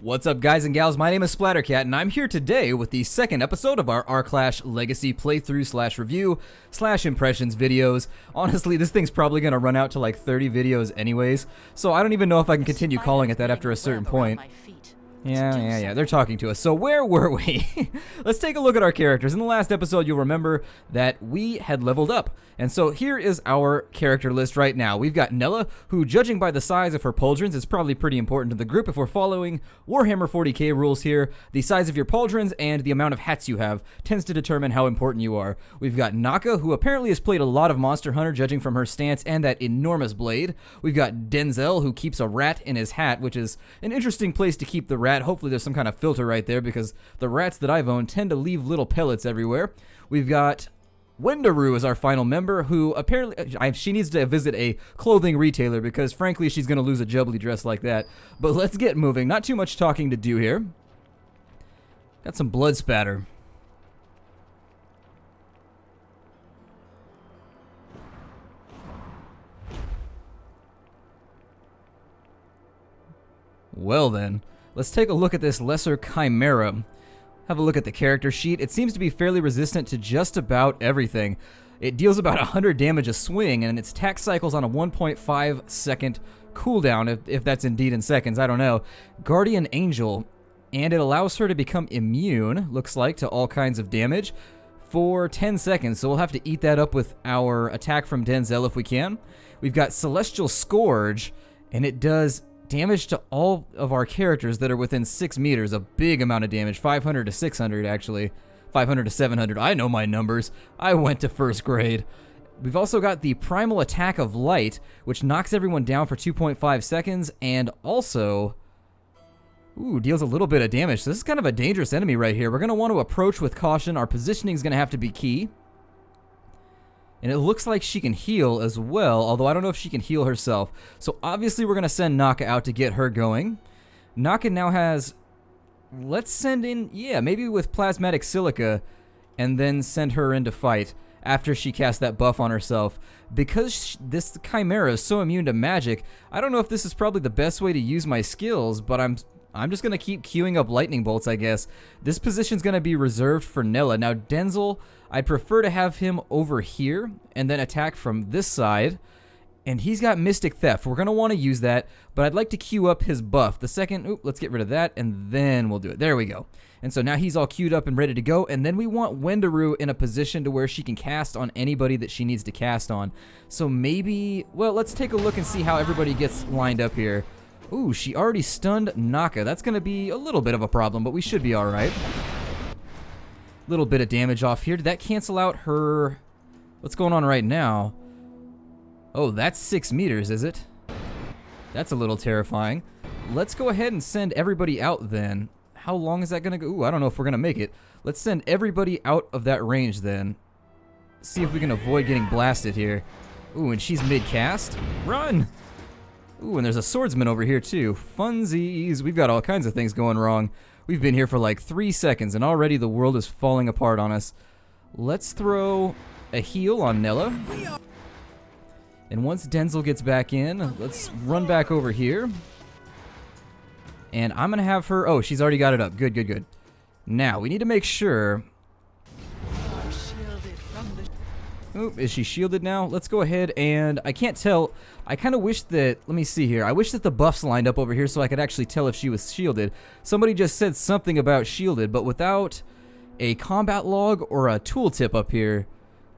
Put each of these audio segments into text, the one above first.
What's up, guys and gals? My name is Splattercat, and I'm here today with the second episode of our Aarklash Legacy playthrough / review / impressions videos. Honestly, this thing's probably going to run out to like 30 videos anyways, so I don't even know if I can continue calling it that after a certain point. Yeah, they're talking to us. So where were we? Let's take a look at our characters. In the last episode, you'll remember that we had leveled up. And so here is our character list right now. We've got Nella, who, judging by the size of her pauldrons, is probably pretty important to the group if we're following Warhammer 40k rules here. The size of your pauldrons and the amount of hats you have tends to determine how important you are. We've got Naka, who apparently has played a lot of Monster Hunter, judging from her stance and that enormous blade. We've got Denzel, who keeps a rat in his hat, which is an interesting place to keep the rat. Hopefully there's some kind of filter right there because the rats that I've owned tend to leave little pellets everywhere. We've got Wendaru as our final member, who apparently she needs to visit a clothing retailer because frankly she's going to lose a Jubbly dress like that. But let's get moving. Not too much talking to do here. Got some blood spatter. Well then, let's take a look at this lesser Chimera. Have a look at the character sheet. It seems to be fairly resistant to just about everything. It deals about 100 damage a swing, and its attack cycles on a 1.5 second cooldown, if that's indeed in seconds, I don't know. Guardian Angel, and it allows her to become immune, looks like, to all kinds of damage for 10 seconds, so we'll have to eat that up with our attack from Denzel if we can. We've got Celestial Scourge, and it does damage to all of our characters that are within 6 meters, a big amount of damage, 500 to 600 actually, 500 to 700, I know my numbers, I went to first grade. We've also got the Primal Attack of Light, which knocks everyone down for 2.5 seconds, and also, deals a little bit of damage. So this is kind of a dangerous enemy right here. We're going to want to approach with caution. Our positioning is going to have to be key. And it looks like she can heal as well, although I don't know if she can heal herself. So obviously we're going to send Naka out to get her going. Naka now has, let's send in, maybe with Plasmatic Silica, and then send her in to fight after she casts that buff on herself. Because this Chimera is so immune to magic, I don't know if this is probably the best way to use my skills, but I'm just going to keep queuing up lightning bolts, I guess. This position's going to be reserved for Nella. Now, Denzel, I'd prefer to have him over here and then attack from this side. And he's got Mystic Theft. We're going to want to use that, but I'd like to queue up his buff. The second, let's get rid of that, and then we'll do it. There we go. And so now he's all queued up and ready to go. And then we want Wendaru in a position to where she can cast on anybody that she needs to cast on. So maybe, well, let's take a look and see how everybody gets lined up here. Ooh, she already stunned Naka. That's going to be a little bit of a problem, but we should be all right. Little bit of damage off here. Did that cancel out her... What's going on right now? Oh, that's 6 meters, is it? That's a little terrifying. Let's go ahead and send everybody out then. How long is that going to go? Ooh, I don't know if we're going to make it. Let's send everybody out of that range then. See if we can avoid getting blasted here. Ooh, and she's mid-cast. Run! Ooh, and there's a swordsman over here too. Funsies. We've got all kinds of things going wrong. We've been here for like 3 seconds and already the world is falling apart on us. Let's throw a heal on Nella. And once Denzel gets back in, let's run back over here. And I'm going to have her... Oh, she's already got it up. Good, good, good. Now, we need to make sure... Oh, is she shielded now? Let's go ahead and... I can't tell. I kind of wish that... Let me see here. I wish that the buffs lined up over here so I could actually tell if she was shielded. Somebody just said something about shielded, but without a combat log or a tooltip up here,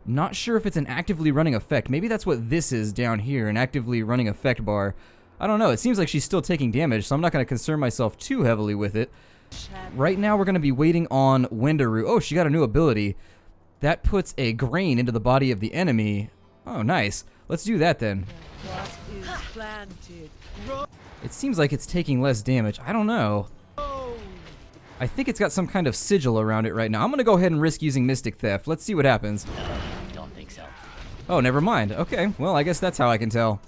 not sure if it's an actively running effect. Maybe that's what this is down here, an actively running effect bar. I don't know. It seems like she's still taking damage, so I'm not going to concern myself too heavily with it. Right now, we're going to be waiting on Wendaru. Oh, she got a new ability. That puts a grain into the body of the enemy. Oh, nice. Let's do that then. It seems like it's taking less damage. I don't know. I think it's got some kind of sigil around it right now. I'm going to go ahead and risk using Mystic Theft. Let's see what happens. Don't think so. Oh, never mind. Okay, well, I guess that's how I can tell.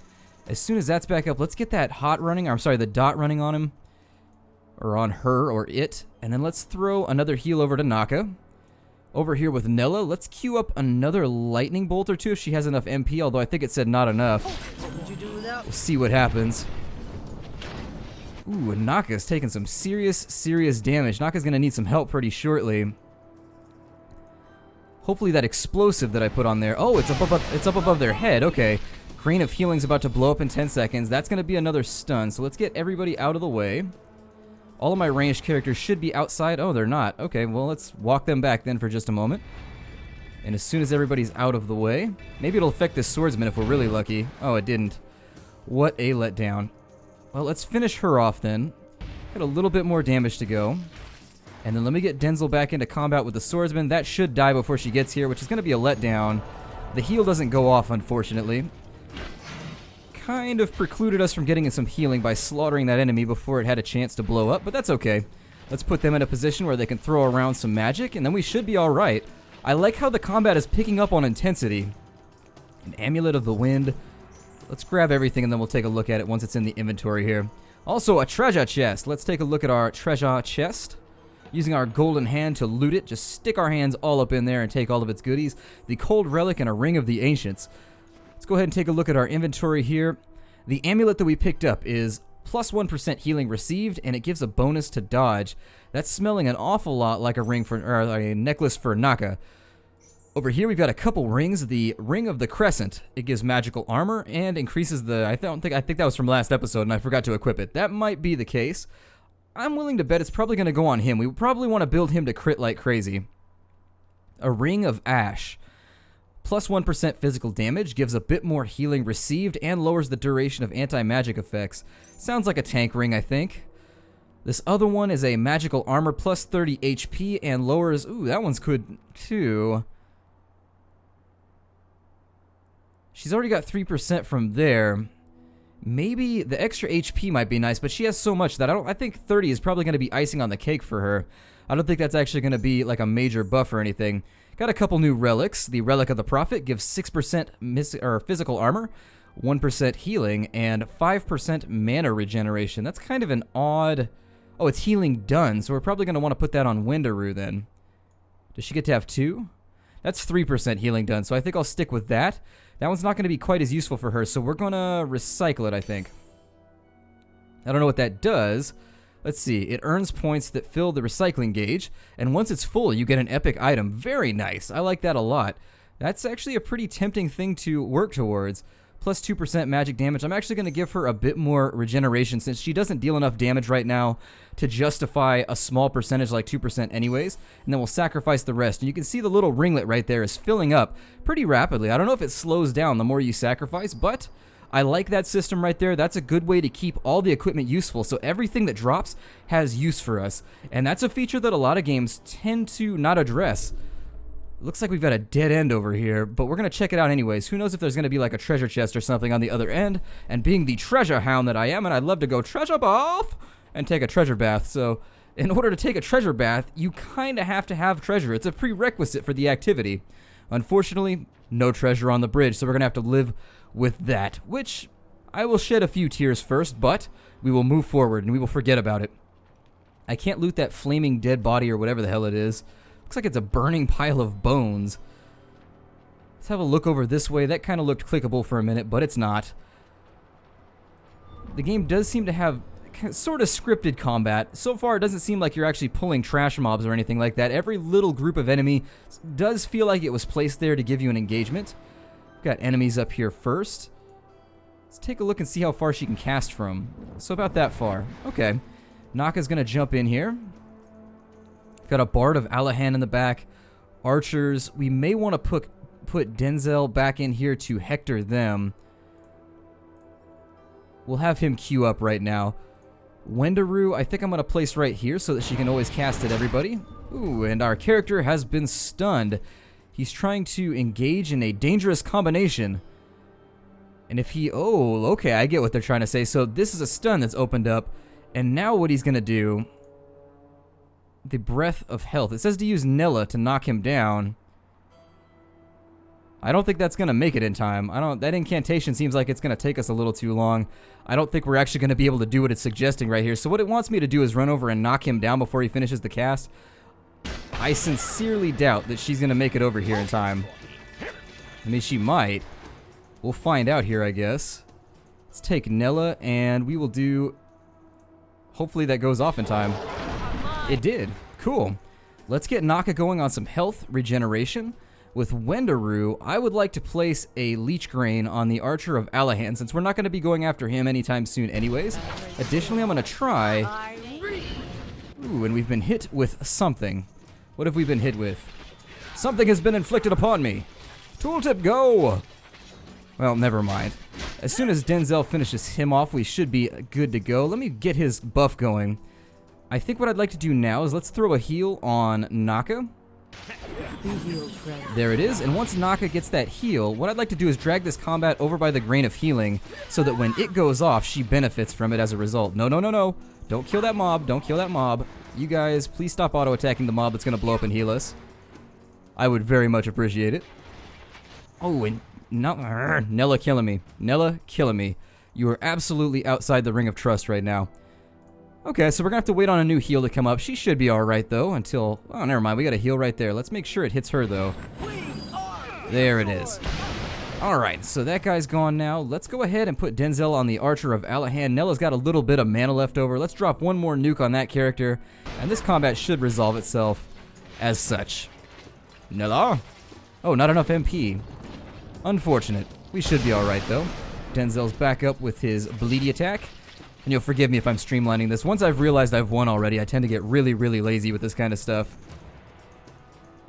As soon as that's back up, let's get that hot running. I'm sorry, the dot running on him. Or on her, or it. And then let's throw another heal over to Naka. Over here with Nella, let's queue up another lightning bolt or two if she has enough MP, although I think it said not enough. We'll see what happens. Ooh, Naka's taking some serious damage. Naka's gonna need some help pretty shortly. Hopefully that explosive that I put on there. Oh, it's up above their head. Okay. Crane of Healing's about to blow up in 10 seconds. That's gonna be another stun. So let's get everybody out of the way. All of my ranged characters should be outside. Oh, they're not. Okay, well, let's walk them back then for just a moment. And as soon as everybody's out of the way, maybe it'll affect this swordsman if we're really lucky. Oh, it didn't. What a letdown. Well, let's finish her off then. Got a little bit more damage to go. And then let me get Denzel back into combat with the swordsman. That should die before she gets here, which is going to be a letdown. The heal doesn't go off, unfortunately. Kind of precluded us from getting in some healing by slaughtering that enemy before it had a chance to blow up, but that's okay. Let's put them in a position where they can throw around some magic, and then we should be alright. I like how the combat is picking up on intensity. An Amulet of the Wind. Let's grab everything and then we'll take a look at it once it's in the inventory here. Also, a treasure chest. Let's take a look at our treasure chest. Using our golden hand to loot it, just stick our hands all up in there and take all of its goodies. The Cold Relic and a Ring of the Ancients. Let's go ahead and take a look at our inventory here. The amulet that we picked up is plus 1% healing received, and it gives a bonus to dodge. That's smelling an awful lot like a ring for, or a necklace for Naka. Over here we've got a couple rings. The Ring of the Crescent. It gives magical armor and increases the. I think that was from last episode, and I forgot to equip it. That might be the case. I'm willing to bet it's probably going to go on him. We probably want to build him to crit like crazy. A Ring of Ash. Plus 1% physical damage, gives a bit more healing received, and lowers the duration of anti-magic effects. Sounds like a tank ring, I think. This other one is a magical armor, plus 30 HP, and lowers... Ooh, that one's good, too. She's already got 3% from there. Maybe the extra HP might be nice, but she has so much that I think 30 is probably going to be icing on the cake for her. I don't think that's actually going to be like a major buff or anything. Got a couple new relics. The Relic of the Prophet gives 6% physical armor, 1% healing, and 5% mana regeneration. That's kind of an odd... Oh, it's healing done, so we're probably going to want to put that on Windaroo then. Does she get to have 2? That's 3% healing done, so I think I'll stick with that. That one's not going to be quite as useful for her, so we're going to recycle it, I think. I don't know what that does. Let's see. It earns points that fill the recycling gauge, and once it's full, you get an epic item. Very nice. I like that a lot. That's actually a pretty tempting thing to work towards. Plus 2% magic damage. I'm actually going to give her a bit more regeneration since she doesn't deal enough damage right now to justify a small percentage like 2% anyways, and then we'll sacrifice the rest. And you can see the little ringlet right there is filling up pretty rapidly. I don't know if it slows down the more you sacrifice, but I like that system right there. That's a good way to keep all the equipment useful, so everything that drops has use for us. And that's a feature that a lot of games tend to not address. Looks like we've got a dead end over here, but we're going to check it out anyways. Who knows if there's going to be like a treasure chest or something on the other end. And being the treasure hound that I am, and I'd love to go treasure bath and take a treasure bath. So in order to take a treasure bath, you kind of have to have treasure. It's a prerequisite for the activity. Unfortunately, no treasure on the bridge, so we're going to have to live with that, which I will shed a few tears first, but we will move forward and we will forget about it. I can't loot that flaming dead body or whatever the hell it is. Looks like it's a burning pile of bones. Let's have a look over this way. That kind of looked clickable for a minute, but it's not. The game does seem to have sort of scripted combat. So far, it doesn't seem like you're actually pulling trash mobs or anything like that. Every little group of enemy does feel like it was placed there to give you an engagement. Got enemies up here first. Let's take a look and see how far she can cast from. So about that far. Okay. Naka's going to jump in here. Got a Bard of Alahan in the back. Archers. We may want to put Denzel back in here to hector them. We'll have him queue up right now. Windaroo, I think I'm going to place right here so that she can always cast at everybody. Ooh, and our character has been stunned. He's trying to engage in a dangerous combination. And if he... Oh, okay, I get what they're trying to say. So this is a stun that's opened up. And now what he's going to do... The Breath of Health. It says to use Nella to knock him down. I don't think that's going to make it in time. That incantation seems like it's going to take us a little too long. I don't think we're actually going to be able to do what it's suggesting right here. So what it wants me to do is run over and knock him down before he finishes the cast. I sincerely doubt that she's going to make it over here in time. I mean, she might. We'll find out here, I guess. Let's take Nella, and we will do... Hopefully that goes off in time. It did. Cool. Let's get Naka going on some health regeneration. With Wendaru, I would like to place a Leech Grain on the Archer of Alahan, since we're not going to be going after him anytime soon anyways. Additionally, I'm going to try... Ooh, and we've been hit with something. What have we been hit with? Something has been inflicted upon me. Tooltip, go! Well, never mind. As soon as Denzel finishes him off, we should be good to go. Let me get his buff going. I think what I'd like to do now is let's throw a heal on Naka. There it is, and once Naka gets that heal, what I'd like to do is drag this combat over by the Grain of Healing so that when it goes off, she benefits from it as a result. No, no, no, no. Don't kill that mob. Don't kill that mob. You guys, please stop auto-attacking the mob that's going to blow up and heal us. I would very much appreciate it. Oh, and Nella killing me. Nella killing me. You are absolutely outside the ring of trust right now. Okay, so we're going to have to wait on a new heal to come up. She should be alright, though, until... Oh, never mind. We got a heal right there. Let's make sure it hits her, though. There it is. Alright, so that guy's gone now. Let's go ahead and put Denzel on the Archer of Alahan. Nella's got a little bit of mana left over. Let's drop one more nuke on that character, and this combat should resolve itself as such. Nella? Oh, not enough MP. Unfortunate. We should be alright, though. Denzel's back up with his bleedy attack. And you'll forgive me if I'm streamlining this. Once I've realized I've won already, I tend to get really, really lazy with this kind of stuff.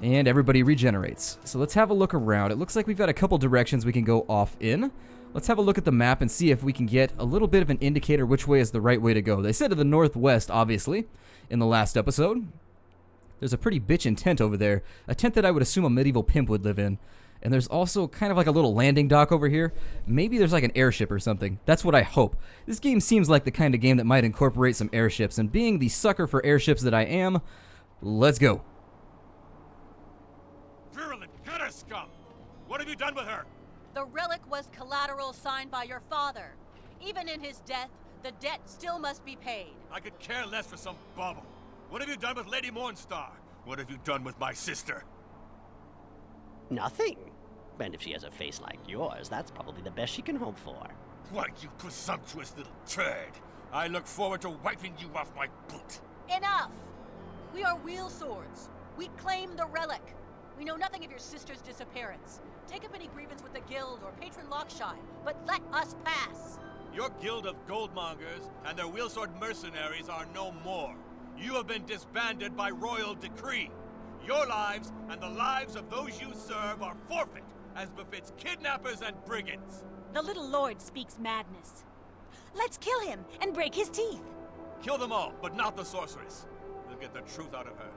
And everybody regenerates. So let's have a look around. It looks like we've got a couple directions we can go off in. Let's have a look at the map and see if we can get a little bit of an indicator which way is the right way to go. They said to the northwest, obviously, in the last episode. There's a pretty bitchin' tent over there. A tent that I would assume a medieval pimp would live in. And there's also kind of like a little landing dock over here. Maybe there's like an airship or something. That's what I hope. This game seems like the kind of game that might incorporate some airships. And being the sucker for airships that I am, let's go. Virulent gutter scum! What have you done with her? The relic was collateral signed by your father. Even in his death, the debt still must be paid. I could care less for some bauble. What have you done with Lady Mornstar? What have you done with my sister? Nothing. And if she has a face like yours, that's probably the best she can hope for. Why, you presumptuous little turd! I look forward to wiping you off my boot. Enough! We are wheel swords. We claim the relic. We know nothing of your sister's disappearance. Take up any grievance with the guild or patron Lockshine, but let us pass. Your guild of goldmongers and their wheelsword mercenaries are no more. You have been disbanded by royal decree. Your lives and the lives of those you serve are forfeit, as befits kidnappers and brigands. The little lord speaks madness. Let's kill him and break his teeth. Kill them all, but not the sorceress. We'll get the truth out of her.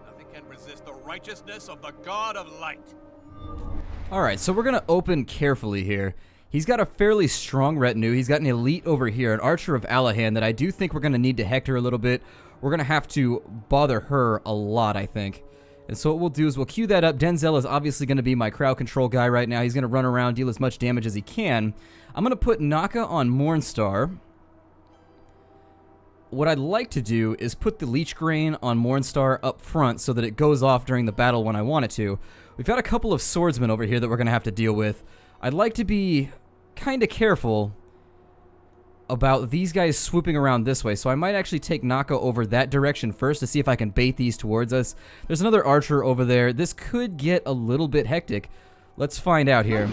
Nothing can resist the righteousness of the God of Light. Alright, so we're going to open carefully here. He's got a fairly strong retinue. He's got an elite over here, an Archer of Alahan, that I do think we're going to need to hector a little bit. We're going to have to bother her a lot, I think. And so what we'll do is we'll queue that up. Denzel is obviously going to be my crowd control guy right now. He's going to run around, deal as much damage as he can. I'm going to put Naka on Mornstar. What I'd like to do is put the Leech Grain on Mornstar up front so that it goes off during the battle when I want it to. We've got a couple of swordsmen over here that we're going to have to deal with. I'd like to be kind of careful about these guys swooping around this way, so I might actually take Naka over that direction first to see if I can bait these towards us. There's another archer over there. This could get a little bit hectic. Let's find out here.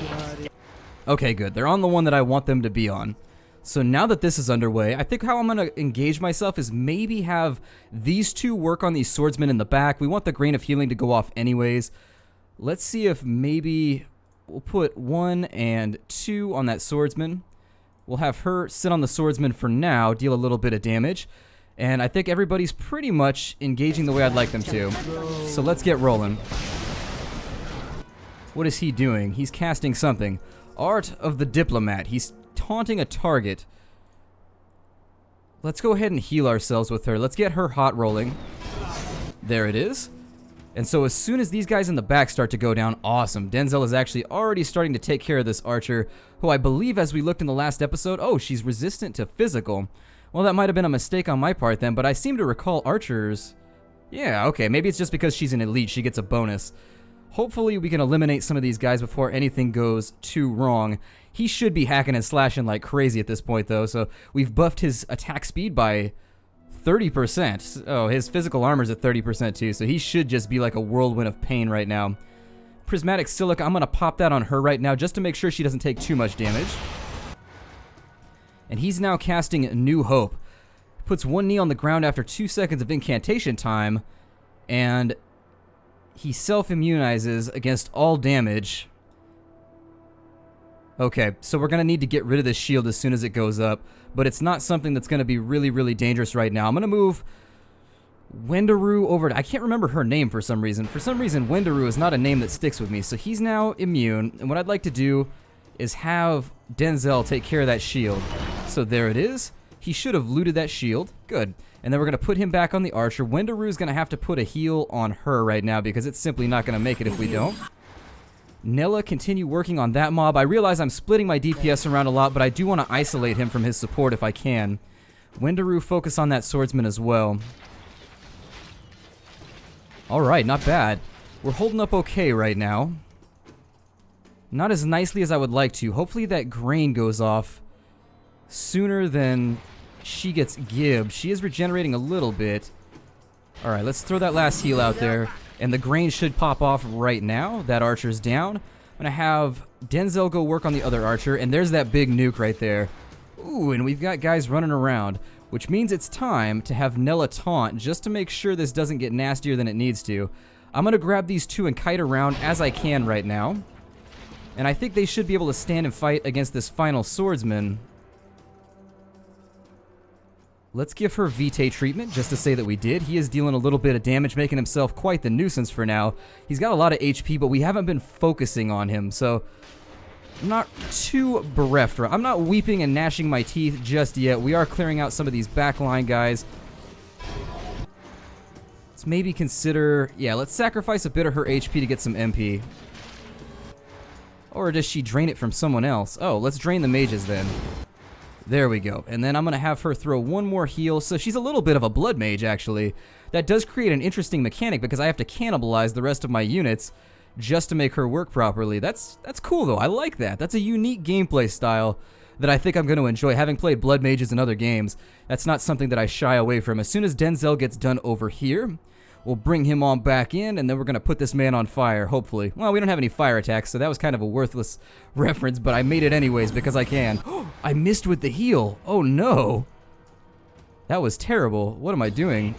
Okay, good. They're on the one that I want them to be on. So now that this is underway, I think how I'm going to engage myself is maybe have these two work on these swordsmen in the back. We want the Grain of Healing to go off anyways. Let's see if maybe we'll put 1 and 2 on that swordsman. We'll have her sit on the swordsman for now, deal a little bit of damage. And I think everybody's pretty much engaging the way I'd like them to. So let's get rolling. What is he doing? He's casting something. Art of the Diplomat. He's taunting a target. Let's go ahead and heal ourselves with her. Let's get her hot rolling. There it is. And so as soon as these guys in the back start to go down, awesome. Denzel is actually already starting to take care of this archer, who I believe, as we looked in the last episode, oh, she's resistant to physical. Well, that might have been a mistake on my part then, but I seem to recall archers... Yeah, okay, maybe it's just because she's an elite, she gets a bonus. Hopefully we can eliminate some of these guys before anything goes too wrong. He should be hacking and slashing like crazy at this point, though, so we've buffed his attack speed by 30%. Oh, his physical armor's at 30% too, so he should just be like a whirlwind of pain right now. Prismatic Silica, I'm going to pop that on her right now just to make sure she doesn't take too much damage. And he's now casting New Hope. Puts one knee on the ground after 2 seconds of incantation time, and he self-immunizes against all damage. Okay, so we're going to need to get rid of this shield as soon as it goes up, but it's not something that's going to be really, really dangerous right now. I'm going to move Wendaru over to... I can't remember her name for some reason. For some reason, Wendaru is not a name that sticks with me, so he's now immune, and what I'd like to do is have Denzel take care of that shield. So there it is. He should have looted that shield. Good. And then we're going to put him back on the archer. Wendaru's going to have to put a heal on her right now because it's simply not going to make it if we don't. Nella, continue working on that mob. I realize I'm splitting my DPS around a lot, but I do want to isolate him from his support if I can. Wendaru, focus on that swordsman as well. Alright, not bad. We're holding up okay right now. Not as nicely as I would like to. Hopefully that grain goes off sooner than she gets gibbed. She is regenerating a little bit. Alright, let's throw that last heal out there. And the grain should pop off right now. That archer's down. I'm going to have Denzel go work on the other archer. And there's that big nuke right there. Ooh, and we've got guys running around. Which means it's time to have Nella taunt just to make sure this doesn't get nastier than it needs to. I'm going to grab these two and kite around as I can right now. And I think they should be able to stand and fight against this final swordsman. Let's give her Vitae treatment, just to say that we did. He is dealing a little bit of damage, making himself quite the nuisance for now. He's got a lot of HP, but we haven't been focusing on him, so I'm not too bereft. I'm not weeping and gnashing my teeth just yet. We are clearing out some of these backline guys. Let's maybe consider... Yeah, let's sacrifice a bit of her HP to get some MP. Or does she drain it from someone else? Oh, let's drain the mages then. There we go. And then I'm going to have her throw one more heal. So she's a little bit of a blood mage, actually. That does create an interesting mechanic because I have to cannibalize the rest of my units just to make her work properly. That's cool, though. I like that. That's a unique gameplay style that I think I'm going to enjoy. Having played blood mages in other games, that's not something that I shy away from. As soon as Denzel gets done over here, we'll bring him on back in, and then we're going to put this man on fire, hopefully. Well, we don't have any fire attacks, so that was kind of a worthless reference, but I made it anyways because I can. I missed with the heal. Oh, no. That was terrible. What am I doing?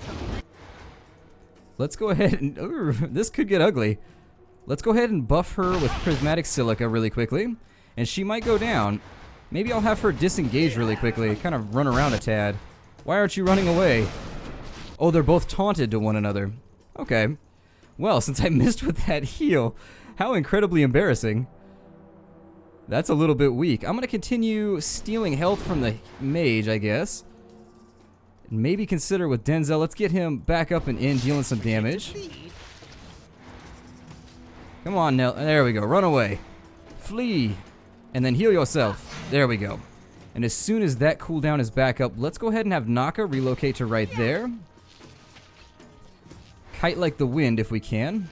Let's go ahead and... Ooh, this could get ugly. Let's go ahead and buff her with Prismatic Silica really quickly, and she might go down. Maybe I'll have her disengage really quickly, kind of run around a tad. Why aren't you running away? Oh, they're both taunted to one another. Okay. Well, since I missed with that heal, how incredibly embarrassing. That's a little bit weak. I'm going to continue stealing health from the mage, I guess. And maybe consider with Denzel. Let's get him back up and in, dealing some damage. Come on, Nell. There we go. Run away. Flee. And then heal yourself. There we go. And as soon as that cooldown is back up, let's go ahead and have Naka relocate to right there. Kite like the wind if we can.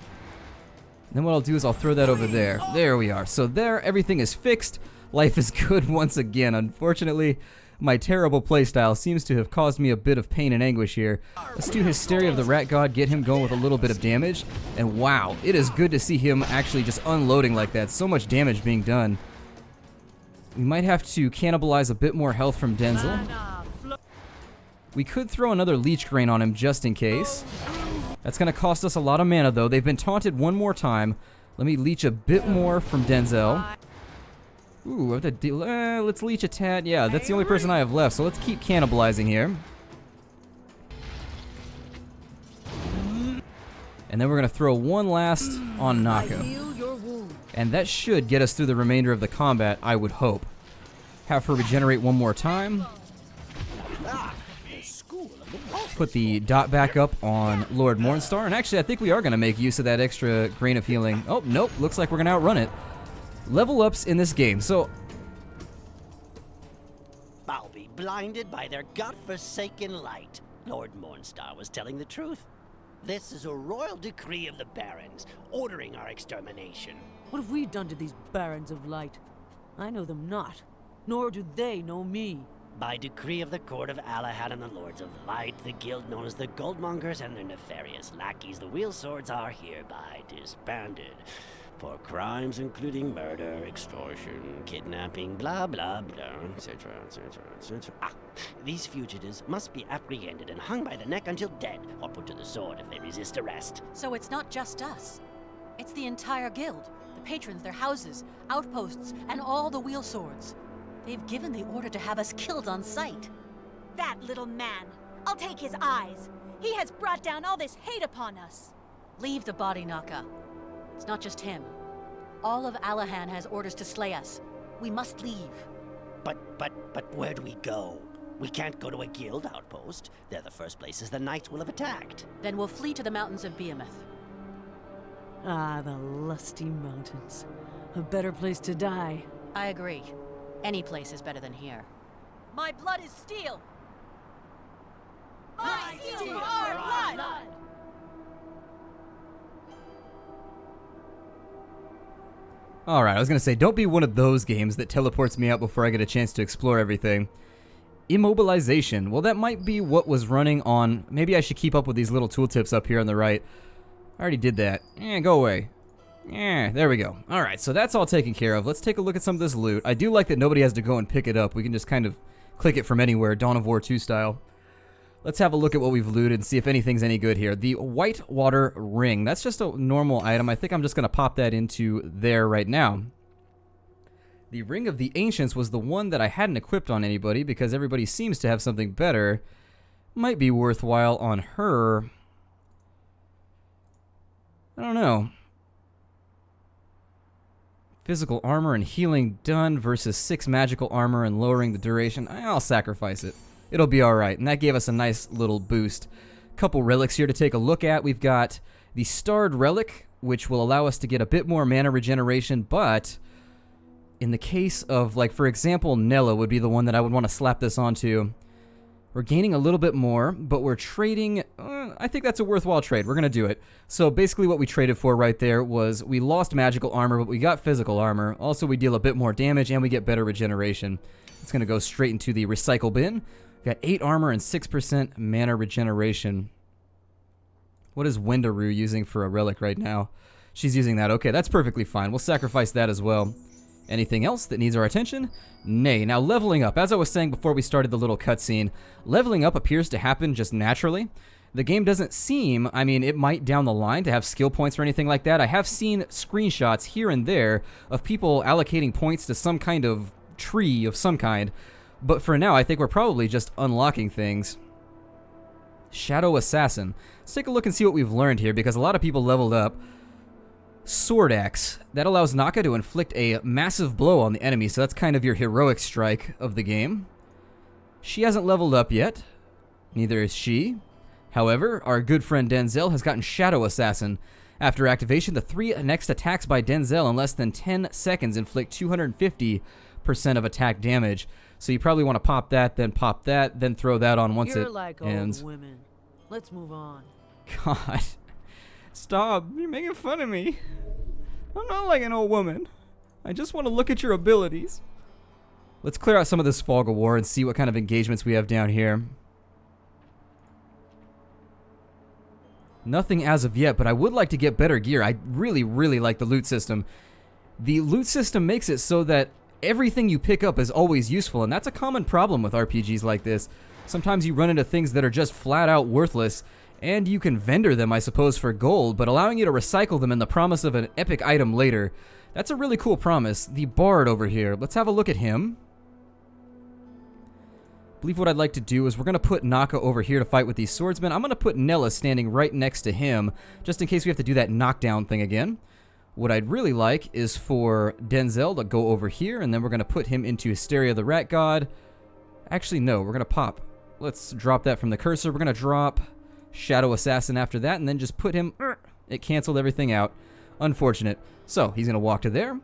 Then what I'll do is I'll throw that over there. There we are. So there, everything is fixed. Life is good once again. Unfortunately, my terrible playstyle seems to have caused me a bit of pain and anguish here. Let's do Hysteria of the Rat God, get him going with a little bit of damage. And wow, it is good to see him actually just unloading like that. So much damage being done. We might have to cannibalize a bit more health from Denzel. We could throw another Leech Grain on him just in case. That's going to cost us a lot of mana, though. They've been taunted one more time. Let me leech a bit more from Denzel. Ooh, I have to let's leech a tad. Yeah, that's the only person I have left, so let's keep cannibalizing here. And then we're going to throw one last on Naka. And that should get us through the remainder of the combat, I would hope. Have her regenerate one more time. Put the dot back up on Lord Mornstar. And actually, I think we are going to make use of that extra grain of healing. Oh, nope. Looks like we're going to outrun it. Level ups in this game. So, I'll be blinded by their godforsaken light. Lord Mornstar was telling the truth. This is a royal decree of the Barons, ordering our extermination. What have we done to these Barons of Light? I know them not, nor do they know me. By decree of the court of Alahan and the Lords of Light, the guild known as the Goldmongers and their nefarious lackeys, the Wheel Swords, are hereby disbanded. For crimes including murder, extortion, kidnapping, blah blah blah, etc., etc., etc. These fugitives must be apprehended and hung by the neck until dead, or put to the sword if they resist arrest. So it's not just us. It's the entire guild, the patrons, their houses, outposts, and all the wheel swords. They've given the order to have us killed on sight. That little man. I'll take his eyes. He has brought down all this hate upon us. Leave the body, Naka. It's not just him. All of Alahan has orders to slay us. We must leave. But where do we go? We can't go to a guild outpost. They're the first places the knights will have attacked. Then we'll flee to the mountains of Behemoth. Ah, the lusty mountains. A better place to die. I agree. Any place is better than here. My blood is steel! My steel for our blood! Alright, I was gonna say, don't be one of those games that teleports me out before I get a chance to explore everything. Immobilization. Well, that might be what was running on... Maybe I should keep up with these little tooltips up here on the right. I already did that. Go away. There we go. Alright, so that's all taken care of. Let's take a look at some of this loot. I do like that nobody has to go and pick it up. We can just kind of click it from anywhere, Dawn of War 2 style. Let's have a look at what we've looted and see if anything's any good here. The Whitewater Ring. That's just a normal item. I think I'm just going to pop that into there right now. The Ring of the Ancients was the one that I hadn't equipped on anybody because everybody seems to have something better. Might be worthwhile on her. I don't know. Physical armor and healing done versus 6 magical armor and lowering the duration. I'll sacrifice it. It'll be alright, and that gave us a nice little boost. Couple relics here to take a look at. We've got the Starred Relic, which will allow us to get a bit more mana regeneration, but in the case of, like, for example, Nella would be the one that I would want to slap this onto. We're gaining a little bit more, but we're trading... I think that's a worthwhile trade. We're going to do it. So basically what we traded for right there was we lost magical armor, but we got physical armor. Also, we deal a bit more damage, and we get better regeneration. It's going to go straight into the recycle bin. We've got 8 armor and 6% mana regeneration. What is Wendaroo using for a relic right now? She's using that. Okay, that's perfectly fine. We'll sacrifice that as well. Anything else that needs our attention? Nay. Now, leveling up. As I was saying before we started the little cutscene, leveling up appears to happen just naturally. The game doesn't seem, I mean, it might down the line to have skill points or anything like that. I have seen screenshots here and there of people allocating points to some kind of tree of some kind. But for now, I think we're probably just unlocking things. Shadow Assassin. Let's take a look and see what we've learned here, because a lot of people leveled up. Sword Axe. That allows Naka to inflict a massive blow on the enemy, so that's kind of your heroic strike of the game. She hasn't leveled up yet. Neither is she. However, our good friend Denzel has gotten Shadow Assassin. After activation, the 3 next attacks by Denzel in less than 10 seconds inflict 250% of attack damage. So you probably want to pop that, then throw that on once You're it like ends. old women. Let's move on. God. Stop. You're making fun of me. I'm not like an old woman. I just want to look at your abilities. Let's clear out some of this fog of war and see what kind of engagements we have down here. Nothing as of yet, but I would like to get better gear. I really, really like the loot system. The loot system makes it so that everything you pick up is always useful, and that's a common problem with RPGs like this. Sometimes you run into things that are just flat out worthless, and you can vendor them, I suppose, for gold, but allowing you to recycle them in the promise of an epic item later, that's a really cool promise. The Bard over here, let's have a look at him. I believe what I'd like to do is we're going to put Naka over here to fight with these swordsmen. I'm going to put Nella standing right next to him, just in case we have to do that knockdown thing again. What I'd really like is for Denzel to go over here, and then we're going to put him into Hysteria the Rat God. Actually, no, we're going to pop. Let's drop that from the cursor. We're going to drop Shadow Assassin after that, and then just put him... It canceled everything out. Unfortunate. So, he's going to walk to there,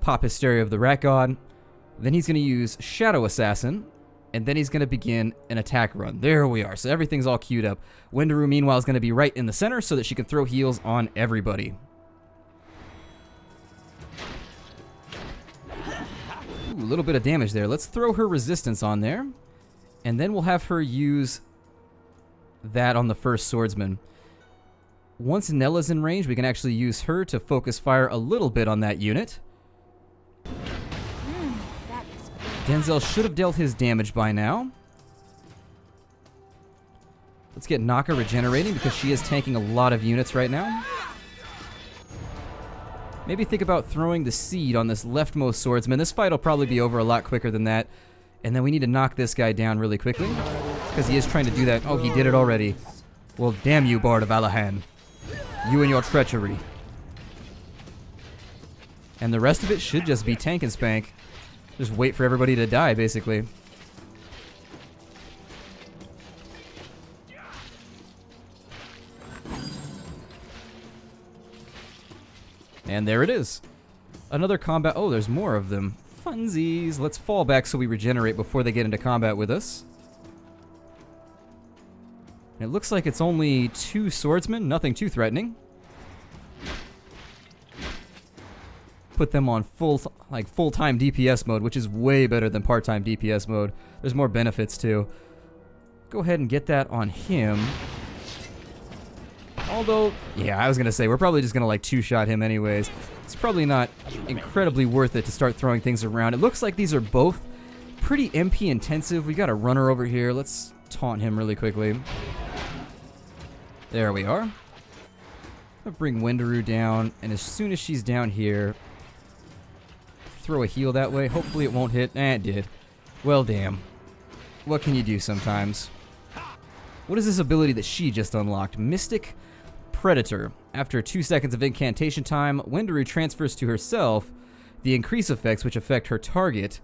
pop Hysteria of the Rat God, then he's going to use Shadow Assassin, and then he's going to begin an attack run. There we are. So everything's all queued up. Wendaroo, meanwhile, is going to be right in the center so that she can throw heals on everybody. Ooh, little bit of damage there. Let's throw her resistance on there. And then we'll have her use that on the first swordsman. Once Nella's in range, we can actually use her to focus fire a little bit on that unit. That is Denzel should have dealt his damage by now. Let's get Naka regenerating because she is tanking a lot of units right now. Maybe think about throwing the seed on this leftmost swordsman. This fight will probably be over a lot quicker than that. And then we need to knock this guy down really quickly because he is trying to do that. Oh, he did it already. Well, damn you, Bard of Alahan. You and your treachery. And the rest of it should just be tank and spank. Just wait for everybody to die, basically. And there it is. Another combat. Oh, there's more of them. Funsies. Let's fall back so we regenerate before they get into combat with us. It looks like it's only 2 swordsmen, nothing too threatening. Put them on full-time DPS mode, which is way better than part-time DPS mode. There's more benefits too. Go ahead and get that on him. Although, yeah, I was gonna say we're probably just gonna two-shot him anyways. It's probably not incredibly worth it to start throwing things around. It looks like these are both pretty MP intensive. We got a runner over here. Let's taunt him really quickly. There we are. I'll bring Wendaru down, and as soon as she's down here, throw a heal that way. Hopefully it won't hit. It did. Well, damn. What can you do sometimes? What is this ability that she just unlocked? Mystic Predator. After 2 seconds of incantation time, Wendaru transfers to herself the increase effects which affect her target.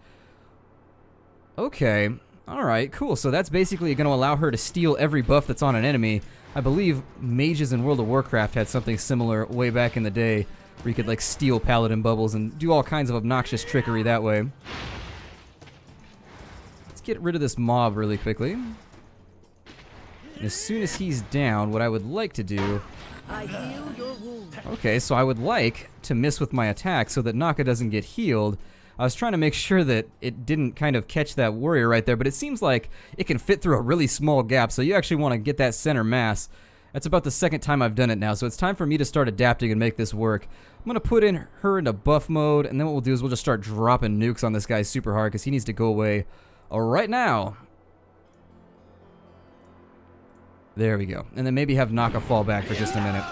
Okay. Alright, cool. So that's basically going to allow her to steal every buff that's on an enemy. I believe mages in World of Warcraft had something similar way back in the day, where you could steal paladin bubbles and do all kinds of obnoxious trickery that way. Let's get rid of this mob really quickly. And as soon as he's down, what I would like to do... I heal your wound. Okay, so I would like to miss with my attack so that Naka doesn't get healed. I was trying to make sure that it didn't kind of catch that warrior right there, but it seems like it can fit through a really small gap, so you actually want to get that center mass. That's about the second time I've done it now, so it's time for me to start adapting and make this work. I'm going to put in her into buff mode, and then what we'll do is we'll just start dropping nukes on this guy super hard because he needs to go away right now. There we go. And then maybe have Naka fall back for just a minute.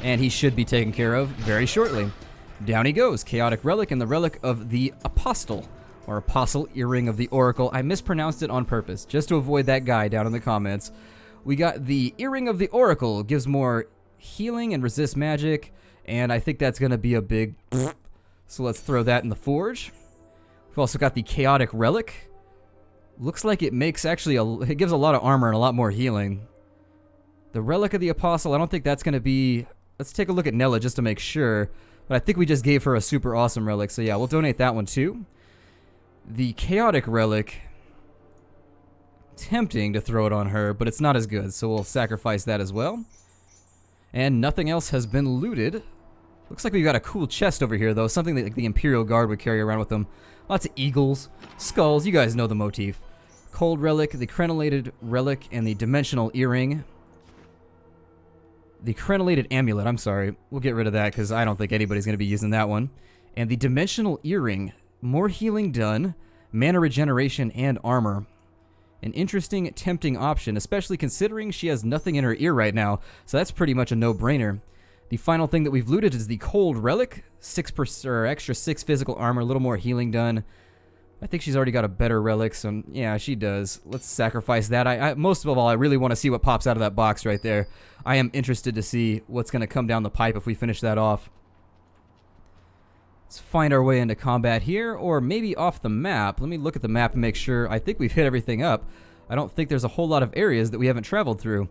And he should be taken care of very shortly. Down he goes. Chaotic Relic and the Relic of the Apostle. Or Apostle Earring of the Oracle. I mispronounced it on purpose, just to avoid that guy down in the comments. We got the Earring of the Oracle. Gives more healing and resist magic. And I think that's going to be a big... So let's throw that in the forge. We've also got the Chaotic Relic. Looks like it makes actually it gives a lot of armor and a lot more healing. The Relic of the Apostle, I don't think that's going to be... Let's take a look at Nella just to make sure. But I think we just gave her a super awesome relic. So yeah, we'll donate that one too. The Chaotic Relic. Tempting to throw it on her, but it's not as good. So we'll sacrifice that as well. And nothing else has been looted. Looks like we've got a cool chest over here though. Something that the Imperial Guard would carry around with them. Lots of eagles, skulls, you guys know the motif. Cold Relic, the Crenellated Relic, and the Dimensional Earring. The Crenellated Amulet, I'm sorry. We'll get rid of that because I don't think anybody's going to be using that one. And the Dimensional Earring. More healing done, mana regeneration, and armor. An interesting, tempting option, especially considering she has nothing in her ear right now, so that's pretty much a no-brainer. The final thing that we've looted is the Cold Relic. 6% or extra 6 physical armor, a little more healing done. I think she's already got a better relic, so yeah, she does. Let's sacrifice that. Most of all, I really want to see what pops out of that box right there. I am interested to see what's going to come down the pipe if we finish that off. Let's find our way into combat here, or maybe off the map. Let me look at the map and make sure. I think we've hit everything up. I don't think there's a whole lot of areas that we haven't traveled through.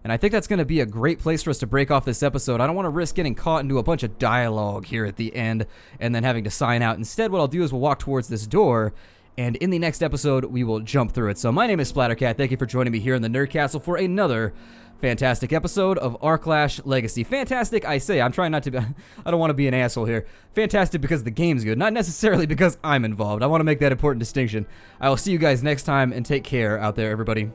And I think that's going to be a great place for us to break off this episode. I don't want to risk getting caught into a bunch of dialogue here at the end and then having to sign out. Instead, what I'll do is we'll walk towards this door and in the next episode, we will jump through it. So my name is Splattercat. Thank you for joining me here in the Nerd Castle for another fantastic episode of Aarklash Legacy. Fantastic, I say. I'm trying not to be... I don't want to be an asshole here. Fantastic because the game's good, not necessarily because I'm involved. I want to make that important distinction. I will see you guys next time, and take care out there, everybody.